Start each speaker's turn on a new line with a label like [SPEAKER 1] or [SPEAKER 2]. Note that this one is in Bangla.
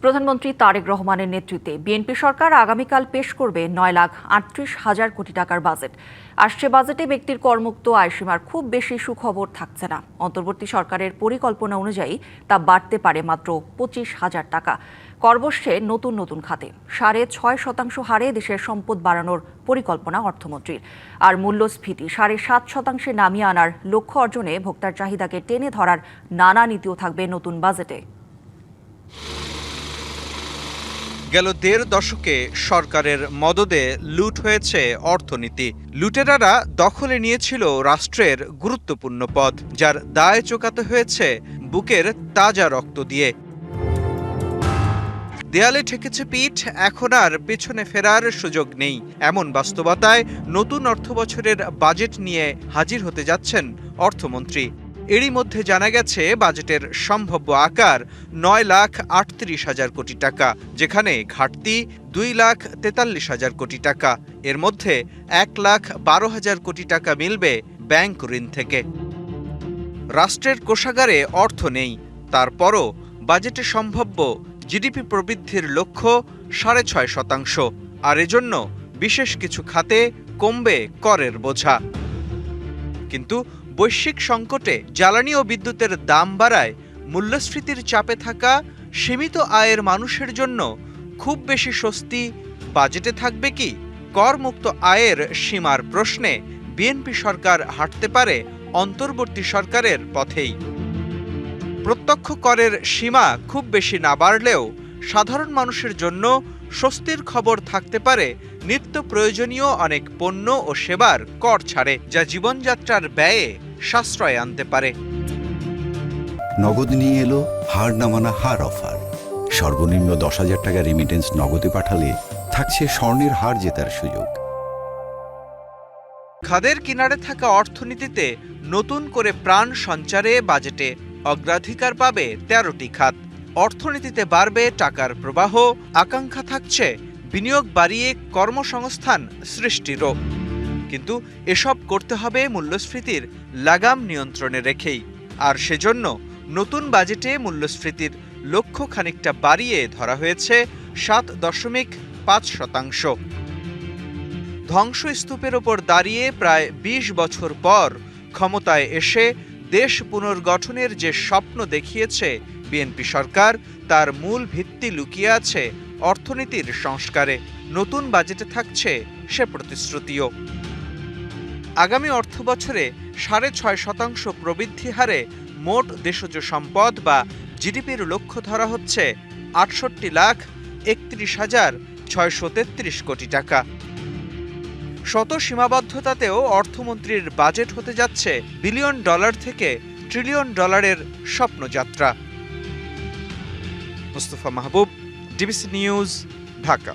[SPEAKER 1] প্রধানমন্ত্রী তারেক রহমানের নেতৃত্বে বিএনপি সরকার আগামীকাল পেশ করবে 9,38,000 কোটি টাকার বাজেট। আসছে বাজেটে ব্যক্তির করমুক্ত আয়সীমার খুব বেশি সুখবর থাকছে না। অন্তর্বর্তী সরকারের পরিকল্পনা অনুযায়ী তা বাড়তে পারে মাত্র 25,000 টাকা। কর বসছে নতুন নতুন খাতে। 6.5% হারে দেশের সম্পদ বাড়ানোর পরিকল্পনা অর্থমন্ত্রীর। আর মূল্যস্ফীতি 7.5% নামিয়ে আনার লক্ষ্য অর্জনে ভোক্তার চাহিদাকে টেনে ধরার নানা নীতিও থাকবে নতুন বাজেটে।
[SPEAKER 2] গেল 1.5 দশকে সরকারের মদদে লুট হয়েছে অর্থনীতি। লুটেরারা দখলে নিয়েছিল রাষ্ট্রের গুরুত্বপূর্ণ পদ, যার দায় চোকাতে হয়েছে বুকের তাজা রক্ত দিয়ে। দেয়ালে ঠেকেছে পিঠ, এখন আর পেছনে ফেরার সুযোগ নেই। এমন বাস্তবতায় নতুন অর্থবছরের বাজেট নিয়ে হাজির হতে যাচ্ছেন অর্থমন্ত্রী। এরই মধ্যে জানা গেছে বাজেটের সম্ভাব্য আকার 9,38,000 কোটি টাকা, যেখানে ঘাটতি 2,43,000 কোটি টাকা। এর মধ্যে 1,12,000 কোটি টাকা মিলবে ব্যাংক ঋণ থেকে। রাষ্ট্রের কোষাগারে অর্থ নেই, তারপরও বাজেটে সম্ভাব্য জিডিপি প্রবৃদ্ধির লক্ষ্য 6.5%, আর এজন্য বিশেষ কিছু খাতে কমবে করের বোঝা। কিন্তু বৈশ্বিক সংকটে জ্বালানি ও বিদ্যুতের দাম বাড়ায় মূল্যস্ফীতির চাপে থাকা সীমিত আয়ের মানুষের জন্য খুব বেশি স্বস্তি বাজেটে থাকবে কি? করমুক্ত আয়ের সীমার প্রশ্নে বিএনপি সরকার হাঁটতে পারে অন্তর্বর্তী সরকারের পথেই। প্রত্যক্ষ করের সীমা খুব বেশি না বাড়লেও সাধারণ মানুষের জন্য স্বস্তির খবর থাকতে পারে নিত্য প্রয়োজনীয় অনেক পণ্য ও সেবার কর ছাড়ে, যা জীবনযাত্রার ব্যয়ে সাশ্রয় আনতে পারে।
[SPEAKER 3] নগদ নিয়ে এলো হার না মানা হার অফার। সর্বনিম্ন 10,000 টাকা রেমিটেন্স নগদে পাঠালে থাকছে স্বর্ণের হার জেতার সুযোগ।
[SPEAKER 2] খাদের কিনারে থাকা অর্থনীতিতে নতুন করে প্রাণ সঞ্চারে বাজেটে অগ্রাধিকার পাবে 13টি খাত। অর্থনীতিতে বাড়বে টাকার প্রবাহ, আকাঙ্ক্ষা থাকছে বিনিয়োগ বাড়িয়ে কর্মসংস্থান সৃষ্টিরও। কিন্তু এসব করতে হবে মূল্যস্ফীতির লাগাম নিয়ন্ত্রণে রেখেই। আর সেজন্য নতুন বাজেটে মূল্যস্ফীতির লক্ষ্য খানিকটা বাড়িয়ে ধরা হয়েছে 7.5%। ধ্বংসস্তূপের ওপর দাঁড়িয়ে প্রায় 20 বছর পর ক্ষমতায় এসে দেশ পুনর্গঠনের যে স্বপ্ন দেখিয়েছে বিএনপি সরকার, তার মূল ভিত্তি লুকিয়ে আছে অর্থনীতির সংস্কারে। নতুন বাজেটে থাকছে সে প্রতিশ্রুতিও। আগামী অর্থবছরে 6.5% প্রবৃদ্ধি হারে মোট দেশজ সম্পদ বা জিডিপির লক্ষ্য ধরা হচ্ছে 68,31,633 কোটি টাকা। শত সীমাবদ্ধতাতেও অর্থমন্ত্রীর বাজেট হতে যাচ্ছে বিলিয়ন ডলার থেকে ট্রিলিয়ন ডলারের স্বপ্নযাত্রা। মুস্তফা মাহবুব, ডিবিসি নিউজ, ঢাকা।